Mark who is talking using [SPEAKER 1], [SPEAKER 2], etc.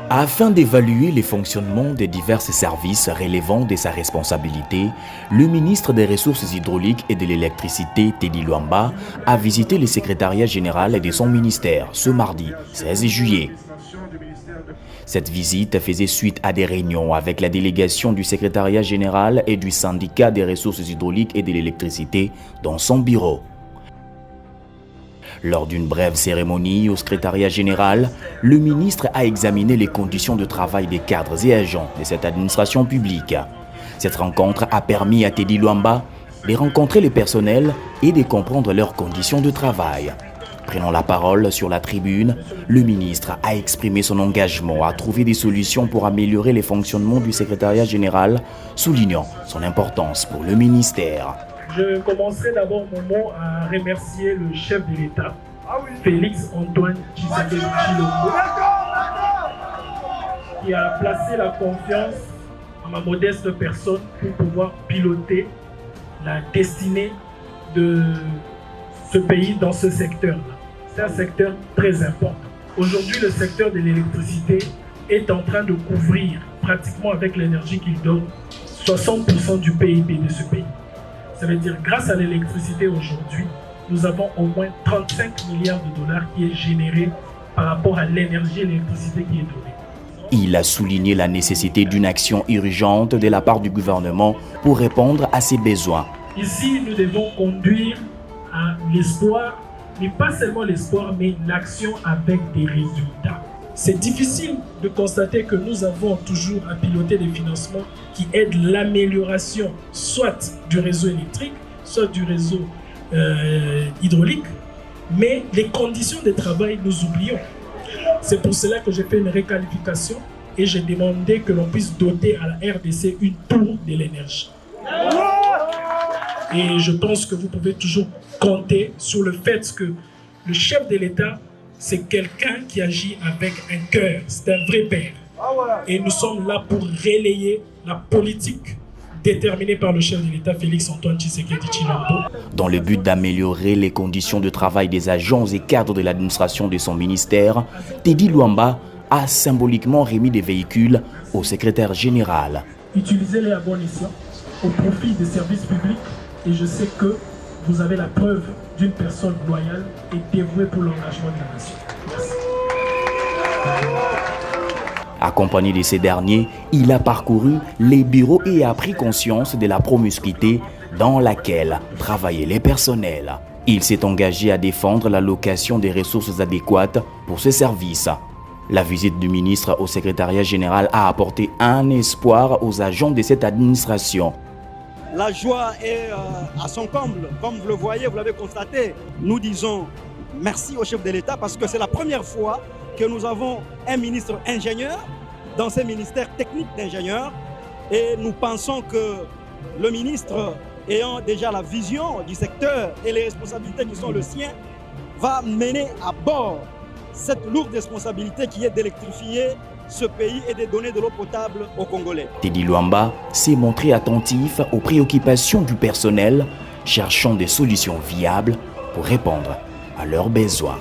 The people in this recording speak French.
[SPEAKER 1] Afin d'évaluer les fonctionnements des divers services relevant de sa responsabilité, le ministre des Ressources hydrauliques et de l'électricité, Teddy Luamba, a visité le secrétariat général de son ministère ce mardi 16 juillet. Cette visite faisait suite à des réunions avec la délégation du secrétariat général et du syndicat des ressources hydrauliques et de l'électricité dans son bureau. Lors d'une brève cérémonie au secrétariat général, le ministre a examiné les conditions de travail des cadres et agents de cette administration publique. Cette rencontre a permis à Teddy Luamba de rencontrer les personnels et de comprendre leurs conditions de travail. Prenant la parole sur la tribune, le ministre a exprimé son engagement à trouver des solutions pour améliorer les fonctionnements du secrétariat général, soulignant son importance pour le ministère.
[SPEAKER 2] Je commencerai d'abord mon mot à remercier le chef de l'État, Félix Antoine Tshisekedi Tshilombo, qui a placé la confiance en ma modeste personne pour pouvoir piloter la destinée de ce pays dans ce secteur-là. C'est un secteur très important. Aujourd'hui, le secteur de l'électricité est en train de couvrir, pratiquement avec l'énergie qu'il donne, 60% du PIB de ce pays. Ça veut dire grâce à l'électricité aujourd'hui, nous avons au moins 35 milliards de dollars qui est généré par rapport à l'énergie et l'électricité qui est donnée.
[SPEAKER 1] Il a souligné la nécessité d'une action urgente de la part du gouvernement pour répondre à ces besoins.
[SPEAKER 2] Ici, nous devons conduire à l'espoir, mais pas seulement l'espoir, mais l'action avec des résultats. C'est difficile de constater que nous avons toujours à piloter des financements qui aident l'amélioration soit du réseau électrique, soit du réseau hydraulique, mais les conditions de travail, nous oublions. C'est pour cela que j'ai fait une réqualification et j'ai demandé que l'on puisse doter à la RDC une tour de l'énergie. Et je pense que vous pouvez toujours compter sur le fait que le chef de l'État, c'est quelqu'un qui agit avec un cœur, c'est un vrai père. Et nous sommes là pour relayer la politique déterminée par le chef de l'État, Félix Antoine Tshisekedi Tshilombo.
[SPEAKER 1] Dans le but d'améliorer les conditions de travail des agents et cadres de l'administration de son ministère, Teddy Luamba a symboliquement remis des véhicules au secrétaire général.
[SPEAKER 2] Utilisez-les à bon escient, au profit des services publics, et je sais que vous avez la preuve d'une personne loyale et dévouée pour l'engagement de la nation. Merci.
[SPEAKER 1] Accompagné de ces derniers, il a parcouru les bureaux et a pris conscience de la promiscuité dans laquelle travaillaient les personnels. Il s'est engagé à défendre l'allocation des ressources adéquates pour ce service. La visite du ministre au secrétariat général a apporté un espoir aux agents de cette administration.
[SPEAKER 3] La joie est à son comble, comme vous le voyez, vous l'avez constaté. Nous disons merci au chef de l'État parce que c'est la première fois que nous avons un ministre ingénieur dans ces ministères techniques d'ingénieurs. Et nous pensons que le ministre, ayant déjà la vision du secteur et les responsabilités qui sont le sien, va mener à bord cette lourde responsabilité qui est d'électrifier ce pays et de donner de l'eau potable aux Congolais.
[SPEAKER 1] Teddy Luamba s'est montré attentif aux préoccupations du personnel, cherchant des solutions viables pour répondre à leurs besoins.